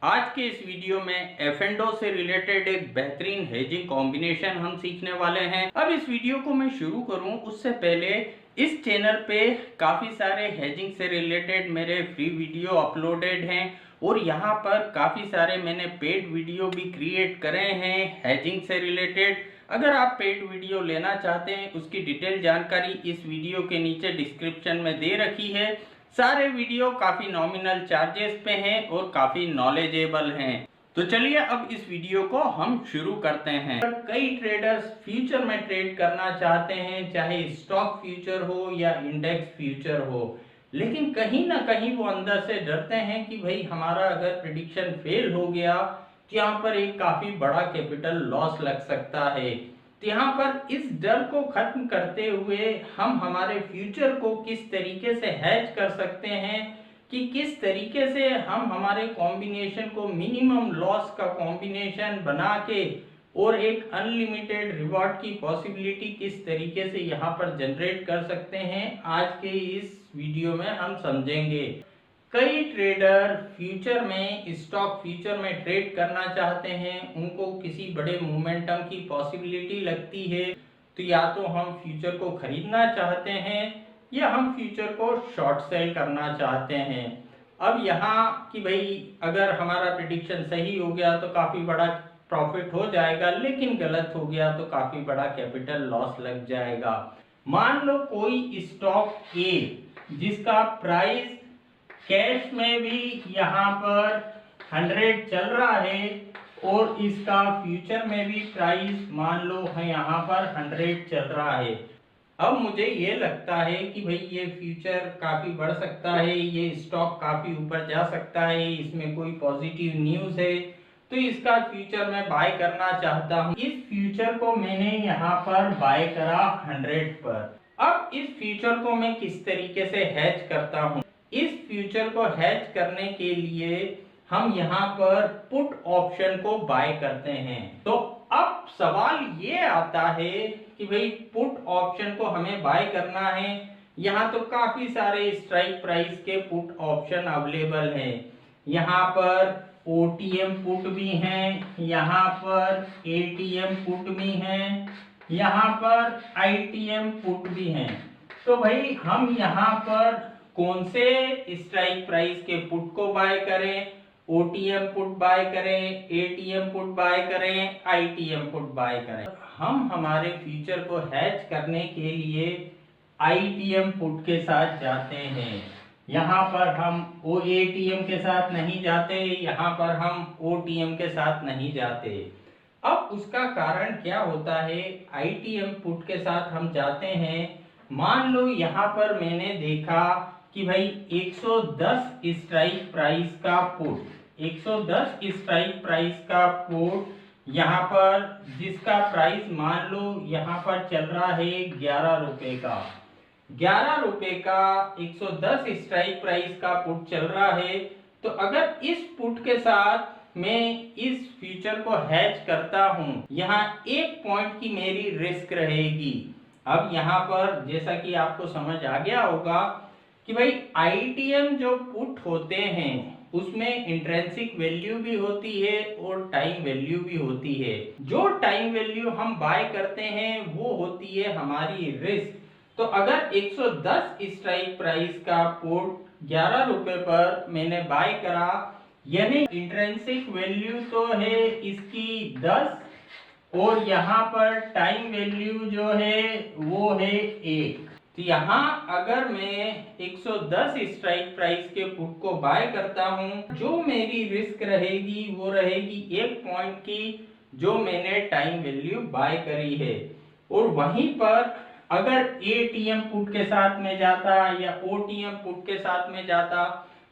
आज के इस वीडियो में F&O से रिलेटेड एक बेहतरीन हेजिंग कॉम्बिनेशन हम सीखने वाले हैं। अब इस वीडियो को मैं शुरू करूं उससे पहले इस चैनल पे काफ़ी सारे हेजिंग से रिलेटेड मेरे फ्री वीडियो अपलोडेड हैं और यहाँ पर काफ़ी सारे मैंने पेड वीडियो भी क्रिएट करे हैं हेजिंग से रिलेटेड। अगर आप पेड वीडियो लेना चाहते हैं उसकी डिटेल जानकारी इस वीडियो के नीचे डिस्क्रिप्शन में दे रखी है। सारे वीडियो काफ़ी नॉमिनल चार्जेस पे हैं और काफ़ी नॉलेजेबल हैं। तो चलिए अब इस वीडियो को हम शुरू करते हैं। कई ट्रेडर्स फ्यूचर में ट्रेड करना चाहते हैं, चाहे स्टॉक फ्यूचर हो या इंडेक्स फ्यूचर हो, लेकिन कहीं ना कहीं वो अंदर से डरते हैं कि भाई हमारा अगर प्रिडिक्शन फेल हो गया तो यहाँ पर एक काफ़ी बड़ा कैपिटल लॉस लग सकता है। तो यहाँ पर इस डर को खत्म करते हुए हम हमारे फ्यूचर को किस तरीके से हैज कर सकते हैं कि किस तरीके से हम हमारे कॉम्बिनेशन को मिनिमम लॉस का कॉम्बिनेशन बना के और एक अनलिमिटेड रिवॉर्ड की पॉसिबिलिटी किस तरीके से यहाँ पर जनरेट कर सकते हैं, आज के इस वीडियो में हम समझेंगे। कई ट्रेडर फ्यूचर में स्टॉक फ्यूचर में ट्रेड करना चाहते हैं, उनको किसी बड़े मोमेंटम की पॉसिबिलिटी लगती है, तो या तो हम फ्यूचर को खरीदना चाहते हैं या हम फ्यूचर को शॉर्ट सेल करना चाहते हैं। अब यहाँ कि भाई अगर हमारा प्रिडिक्शन सही हो गया तो काफ़ी बड़ा प्रॉफिट हो जाएगा, लेकिन गलत हो गया तो काफ़ी बड़ा कैपिटल लॉस लग जाएगा। मान लो कोई स्टॉक ए जिसका प्राइस कैश में भी यहाँ पर 100 चल रहा है और इसका फ्यूचर में भी प्राइस मान लो है यहाँ पर 100 चल रहा है। अब मुझे ये लगता है कि भाई ये फ्यूचर काफ़ी बढ़ सकता है, ये स्टॉक काफ़ी ऊपर जा सकता है, इसमें कोई पॉजिटिव न्यूज़ है, तो इसका फ्यूचर मैं बाय करना चाहता हूँ। इस फ्यूचर को मैंने यहाँ पर बाय करा 100 पर। अब इस फ्यूचर को मैं किस तरीके से हैज करता हूँ, इस फ्यूचर को हैज करने के लिए हम यहाँ पर पुट ऑप्शन को बाय करते हैं। तो अब सवाल ये आता है कि भाई पुट ऑप्शन को हमें बाय करना है, यहाँ तो काफी सारे स्ट्राइक प्राइस के पुट ऑप्शन अवेलेबल हैं। यहाँ पर OTM पुट भी हैं, यहाँ पर ATM पुट भी हैं, यहाँ पर ITM पुट भी हैं। तो भाई हम यहाँ पर कौन से स्ट्राइक प्राइस के पुट को बाय करें, OTM पुट बाय करें, ATM पुट बाय करें, ITM पुट बाय करें। हम हमारे फ्यूचर को हैज करने के लिए ITM पुट के साथ जाते हैं। यहाँ पर हम ATM के साथ नहीं जाते, यहाँ पर हम OTM के साथ नहीं जाते। अब उसका कारण क्या होता है, ITM पुट के साथ हम जाते हैं। मान लो यहाँ पर मैंने देखा कि भाई 110 स्ट्राइक प्राइस का पुट, 110 स्ट्राइक प्राइस का पुट यहाँ पर जिसका प्राइस मान लो यहाँ पर चल रहा है 11 रुपए का, 11 रुपए का 110 स्ट्राइक प्राइस का पुट चल रहा है। तो अगर इस पुट के साथ मैं इस फ्यूचर को हैज करता हूँ, यहाँ 1 पॉइंट की मेरी रिस्क रहेगी। अब यहाँ पर जैसा कि आपको समझ आ गया होगा कि भाई ITM जो पुट होते हैं उसमें इंट्रिंसिक वैल्यू भी होती है और टाइम वैल्यू भी होती है। जो टाइम वैल्यू हम बाय करते हैं वो होती है हमारी रिस्क। तो अगर 110 स्ट्राइक प्राइस का पुट 11 रुपए पर मैंने बाय करा, यानी इंट्रिंसिक वैल्यू तो है इसकी 10 और यहाँ पर टाइम वैल्यू जो है वो है 1। तो यहाँ अगर मैं 110 स्ट्राइक प्राइस के पुट को बाय करता हूँ, जो मेरी रिस्क रहेगी वो रहेगी 1 पॉइंट की, जो मैंने टाइम वैल्यू बाय करी है। और वहीं पर अगर ATM पुट के साथ में जाता या OTM पुट के साथ में जाता,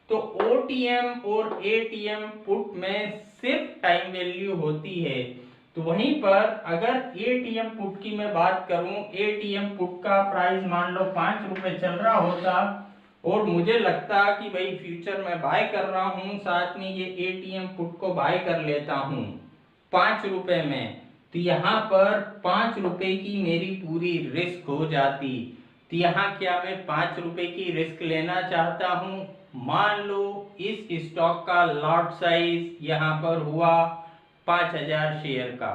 तो OTM और ATM पुट में सिर्फ टाइम वैल्यू होती है। तो वहीं पर अगर ATM पुट की मैं बात करूं, ATM पुट का प्राइस मान लो 5 रुपए चल रहा होता और मुझे लगता कि भाई फ्यूचर में बाय कर रहा हूं, साथ में ये ATM पुट को बाय कर लेता हूं 5 रुपए में, तो यहाँ पर 5 रुपए की मेरी पूरी रिस्क हो जाती। तो यहाँ क्या मैं 5 रुपए की रिस्क लेना चाहता हूँ? मान लो इस स्टॉक का लॉट साइज यहाँ पर हुआ 5000 शेयर का,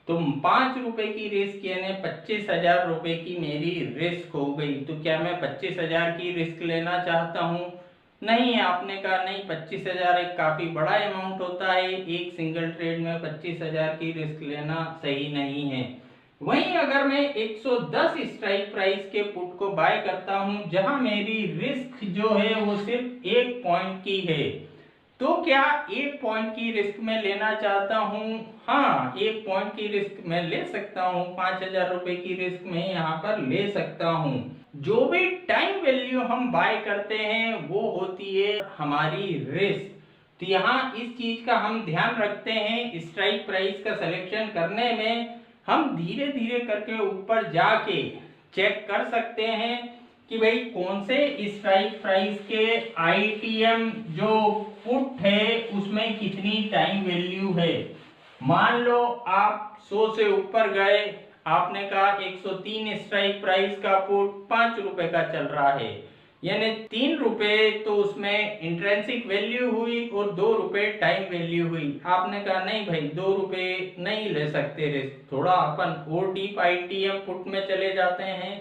तो 5 रुपए की रिस्क यानी 25,000 रुपए की मेरी रिस्क हो गई। तो क्या मैं 25,000 की रिस्क लेना चाहता हूँ? नहीं, आपने कहा नहीं, 25,000 एक काफी बड़ा अमाउंट होता है, एक सिंगल ट्रेड में 25,000 की रिस्क लेना सही नहीं है। वहीं अगर मैं 110 स्ट्राइक प्राइस के पुट को बाय करता हूं जहां मेरी रिस्क जो है वो सिर्फ 1 पॉइंट की है, तो क्या 1 पॉइंट की रिस्क में लेना चाहता हूं? हाँ, 1 पॉइंट की रिस्क मैं ले सकता हूं, 5,000 रुपए की रिस्क में यहाँ पर ले सकता हूं। जो भी टाइम वैल्यू हम बाय करते हैं वो होती है हमारी रिस्क। तो यहाँ इस चीज का हम ध्यान रखते हैं, स्ट्राइक प्राइस का सिलेक्शन करने में हम धीरे धीरे करके ऊपर जाके चेक कर सकते हैं कि भाई कौन से स्ट्राइक प्राइस के आईटीएम जो पुट है उसमें कितनी टाइम वैल्यू है। मान लो आप 100 से ऊपर गए, आपने कहा 103 स्ट्राइक प्राइस का पुट 5 रुपए का चल रहा है, यानी 3 रुपए तो उसमें इंट्रिंसिक वैल्यू हुई और 2 रुपए टाइम वैल्यू हुई। आपने कहा नहीं भाई 2 रुपए नहीं ले सकते रिस्क, थोड़ा अपन और डीप आईटीएम पुट में चले जाते हैं।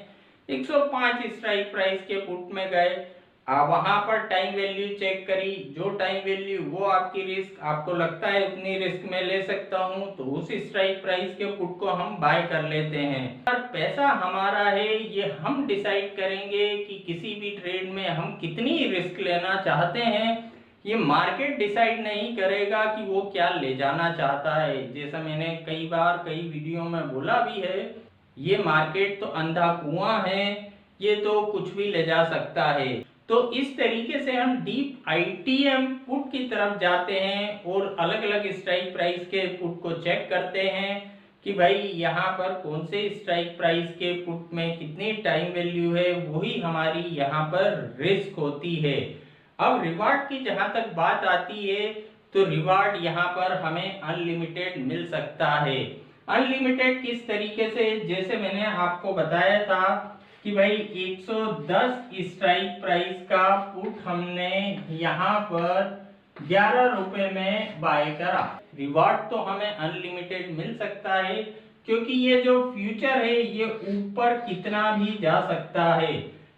105 स्ट्राइक प्राइस के पुट में गए, आप वहां पर टाइम वैल्यू चेक करी, जो टाइम वैल्यू वो आपकी रिस्क, आपको लगता है उतनी रिस्क में ले सकता हूं, तो उस स्ट्राइक प्राइस के पुट को हम बाय कर लेते हैं। और पैसा हमारा है, ये हम डिसाइड करेंगे कि किसी भी ट्रेड में हम कितनी रिस्क लेना चाहते हैं। ये मार्केट डिसाइड नहीं करेगा कि वो क्या ले जाना चाहता है। जैसा मैंने कई बार कई वीडियो में बोला भी है, ये मार्केट तो अंधा कुआं है, ये तो कुछ भी ले जा सकता है। तो इस तरीके से हम डीप आईटीएम पुट की तरफ जाते हैं और अलग अलग स्ट्राइक प्राइस के पुट को चेक करते हैं कि भाई यहाँ पर कौन से स्ट्राइक प्राइस के पुट में कितनी टाइम वैल्यू है, वही हमारी यहाँ पर रिस्क होती है। अब रिवार्ड की जहां तक बात आती है, तो रिवार्ड यहाँ पर हमें अनलिमिटेड मिल सकता है। अनलिमिटेड किस तरीके से? जैसे मैंने आपको बताया था कि भाई 110 स्ट्राइक प्राइस का पुट हमने यहाँ पर 11 रुपए में बाय करा। रिवार्ड तो हमें अनलिमिटेड मिल सकता है, क्योंकि ये जो फ्यूचर है ये ऊपर कितना भी जा सकता है,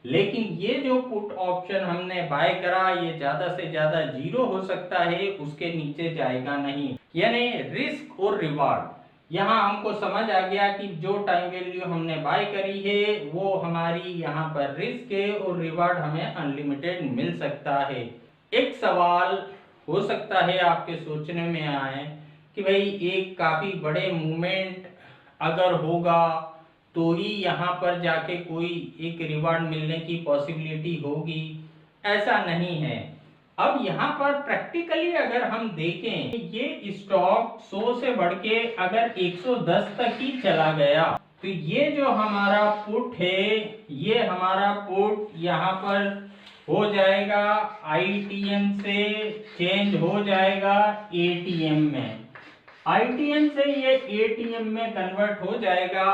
लेकिन ये जो पुट ऑप्शन हमने बाय करा ये ज्यादा से ज्यादा 0 हो सकता है, उसके नीचे जाएगा नहीं। यानी रिस्क और रिवार्ड यहाँ हमको समझ आ गया कि जो टाइम वैल्यू हमने बाय करी है वो हमारी यहाँ पर रिस्क है और रिवार्ड हमें अनलिमिटेड मिल सकता है। एक सवाल हो सकता है आपके सोचने में आए कि भाई एक काफी बड़े मूवमेंट अगर होगा तो ही यहाँ पर जाके कोई एक रिवार्ड मिलने की पॉसिबिलिटी होगी। ऐसा नहीं है। अब यहाँ पर प्रैक्टिकली अगर हम देखें, ये स्टॉक 100 से बढ़ के अगर 110 तक ही चला गया, तो ये जो हमारा पुट है, ये हमारा पुट यहाँ पर हो जाएगा आईटीएम से चेंज हो जाएगा एटीएम में, आईटीएम से ये एटीएम में कन्वर्ट हो जाएगा।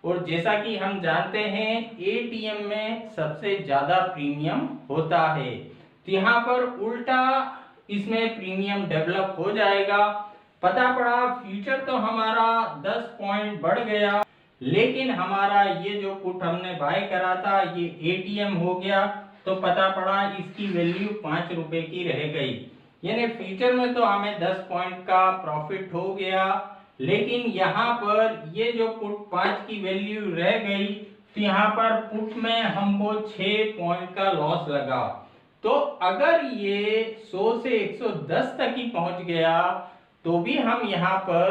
और जैसा कि हम जानते हैं एटीएम में सबसे ज्यादा प्रीमियम होता है, तो यहाँ पर उल्टा इसमें प्रीमियम डेवलप हो जाएगा। पता पड़ा फ्यूचर तो हमारा 10 पॉइंट बढ़ गया, लेकिन हमारा ये जो पुट हमने बाय करा था ये एटीएम हो गया, तो पता पड़ा इसकी वैल्यू 5 रुपए की रह गई। यानी फ्यूचर में तो हमें 10 पॉइंट का प्रॉफिट हो गया, लेकिन यहाँ पर ये जो पुट 5 की वैल्यू रह गई, तो यहाँ पर पुट में हमको 6 पॉइंट का लॉस लगा। तो अगर ये 100 से 110 तक ही पहुंच गया तो भी हम यहाँ पर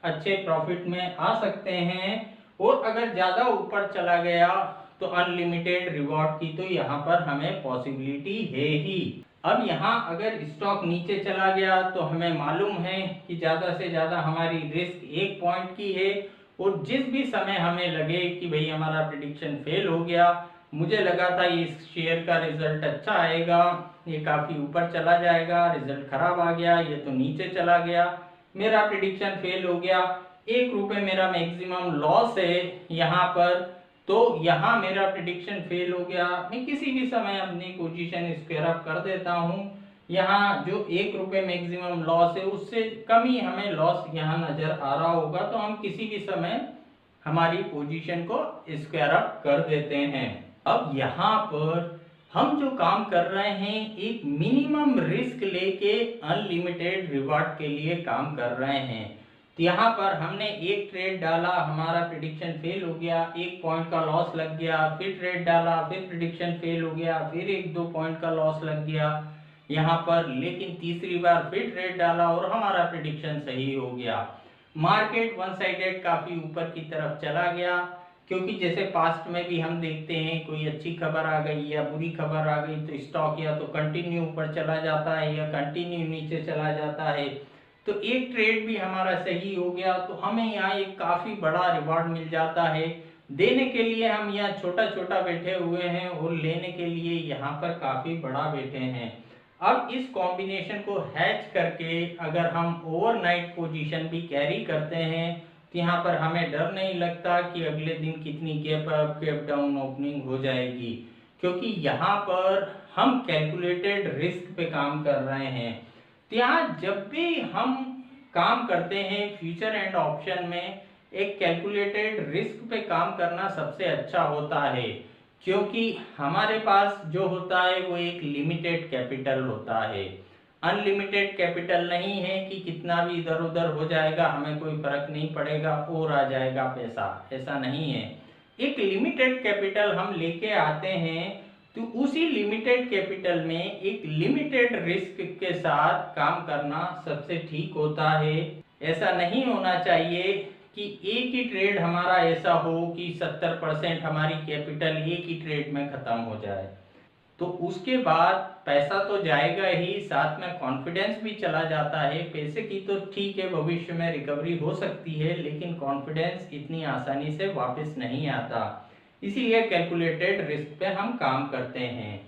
अच्छे प्रॉफिट में आ सकते हैं, और अगर ज्यादा ऊपर चला गया तो अनलिमिटेड रिवॉर्ड की तो यहाँ पर हमें पॉसिबिलिटी है ही। अब यहाँ अगर स्टॉक नीचे चला गया तो हमें मालूम है कि ज्यादा से ज्यादा हमारी रिस्क 1 पॉइंट की है, और जिस भी समय हमें लगे कि भाई हमारा प्रेडिक्शन फेल हो गया, मुझे लगा था इस शेयर का रिजल्ट अच्छा आएगा, ये काफी ऊपर चला जाएगा, रिजल्ट खराब आ गया, ये तो नीचे चला गया, मेरा प्रेडिक्शन फेल हो गया, 1 रुपए मेरा मैक्सिमम लॉस है यहाँ पर, तो यहाँ मेरा प्रिडिक्शन फेल हो गया। मैं किसी भी समय अपनी पोजीशन स्क्वायर अप कर देता हूँ। यहाँ जो 1 रुपये मैक्सिमम लॉस है उससे कम ही हमें लॉस यहाँ नजर आ रहा होगा, तो हम किसी भी समय हमारी पोजीशन को स्क्वायर अप कर देते हैं। अब यहाँ पर हम जो काम कर रहे हैं एक मिनिमम रिस्क लेके अनलिमिटेड रिवार्ड के लिए काम कर रहे हैं। तो यहाँ पर हमने एक ट्रेड डाला, हमारा प्रिडिक्शन फेल हो गया, 1 पॉइंट का लॉस लग गया, फिर ट्रेड डाला, फिर प्रिडिक्शन फेल हो गया, फिर 1-2 पॉइंट का लॉस लग गया यहाँ पर, लेकिन तीसरी बार फिर ट्रेड डाला और हमारा प्रिडिक्शन सही हो गया। मार्केट वन साइडेड काफी ऊपर की तरफ चला गया, क्योंकि जैसे पास्ट में भी हम देखते हैं कोई अच्छी खबर आ गई या बुरी खबर आ गई तो स्टॉक या तो कंटिन्यू ऊपर चला जाता है या कंटिन्यू नीचे चला जाता है। तो एक ट्रेड भी हमारा सही हो गया तो हमें यहाँ एक काफी बड़ा रिवॉर्ड मिल जाता है। देने के लिए हम यहाँ छोटा छोटा बैठे हुए हैं और लेने के लिए यहाँ पर काफी बड़ा बैठे हैं। अब इस कॉम्बिनेशन को हैच करके अगर हम ओवरनाइट पोजीशन भी कैरी करते हैं तो यहाँ पर हमें डर नहीं लगता कि अगले दिन कितनी gap up gap down opening हो जाएगी, क्योंकि यहाँ पर हम कैलकुलेटेड रिस्क पे काम कर रहे हैं। तो यहाँ जब भी हम काम करते हैं फ्यूचर एंड ऑप्शन में, एक कैलकुलेटेड रिस्क पे काम करना सबसे अच्छा होता है, क्योंकि हमारे पास जो होता है वो एक लिमिटेड कैपिटल होता है। अनलिमिटेड कैपिटल नहीं है कि कितना भी इधर उधर हो जाएगा हमें कोई फर्क नहीं पड़ेगा और आ जाएगा पैसा, ऐसा नहीं है। एक लिमिटेड कैपिटल हम लेके आते हैं तो उसी लिमिटेड कैपिटल में एक लिमिटेड रिस्क के साथ काम करना सबसे ठीक होता है। ऐसा नहीं होना चाहिए कि एक ही ट्रेड हमारा ऐसा हो कि 70% हमारी कैपिटल एक ही ट्रेड में खत्म हो जाए, तो उसके बाद पैसा तो जाएगा ही, साथ में कॉन्फिडेंस भी चला जाता है। पैसे की तो ठीक है भविष्य में रिकवरी हो सकती है, लेकिन कॉन्फिडेंस इतनी आसानी से वापस नहीं आता, इसीलिए कैलकुलेटेड रिस्क पे हम काम करते हैं।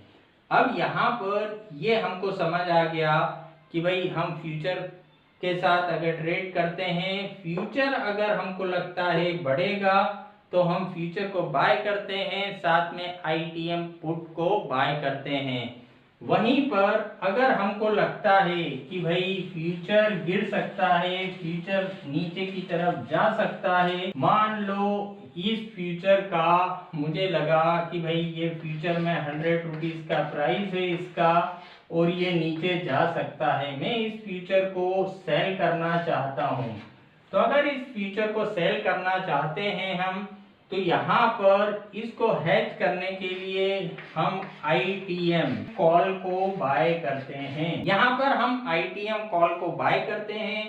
अब यहाँ पर ये हमको समझ आ गया कि भाई हम फ्यूचर के साथ अगर ट्रेड करते हैं, फ्यूचर अगर हमको लगता है बढ़ेगा तो हम फ्यूचर को बाय करते हैं, साथ में आईटीएम पुट को बाय करते हैं। वहीं पर अगर हमको लगता है कि भाई फ्यूचर गिर सकता है, फ्यूचर नीचे की तरफ जा सकता है, मान लो इस फ्यूचर का मुझे लगा कि भाई ये फ्यूचर में 100 रुपीज का प्राइस है इसका और ये नीचे जा सकता है, मैं इस फ्यूचर को सेल करना चाहता हूँ। तो अगर इस फ्यूचर को सेल करना चाहते हैं हम, तो यहाँ पर इसको हेज करने के लिए हम आईटीएम कॉल को बाय करते हैं। यहाँ पर हम आईटीएम कॉल को बाय करते हैं।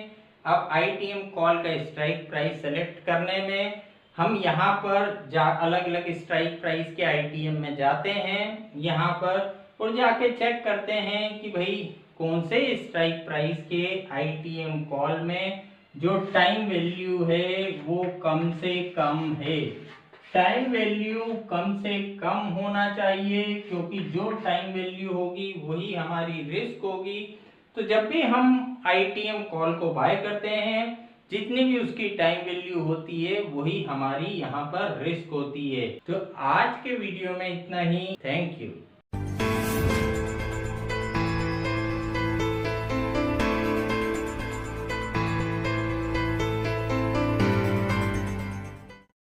अब आईटीएम कॉल का स्ट्राइक प्राइस सेलेक्ट करने में हम यहाँ पर अलग अलग स्ट्राइक प्राइस के आईटीएम में जाते हैं यहाँ पर और जाके चेक करते हैं कि भाई कौन से स्ट्राइक प्राइस के आईटीएम कॉल में जो टाइम वैल्यू है वो कम से कम है। टाइम वैल्यू कम से कम होना चाहिए, क्योंकि जो टाइम वैल्यू होगी वही हमारी रिस्क होगी। तो जब भी हम आईटीएम कॉल को बाय करते हैं, जितनी भी उसकी टाइम वैल्यू होती है वही हमारी यहाँ पर रिस्क होती है। तो आज के वीडियो में इतना ही। Thank you.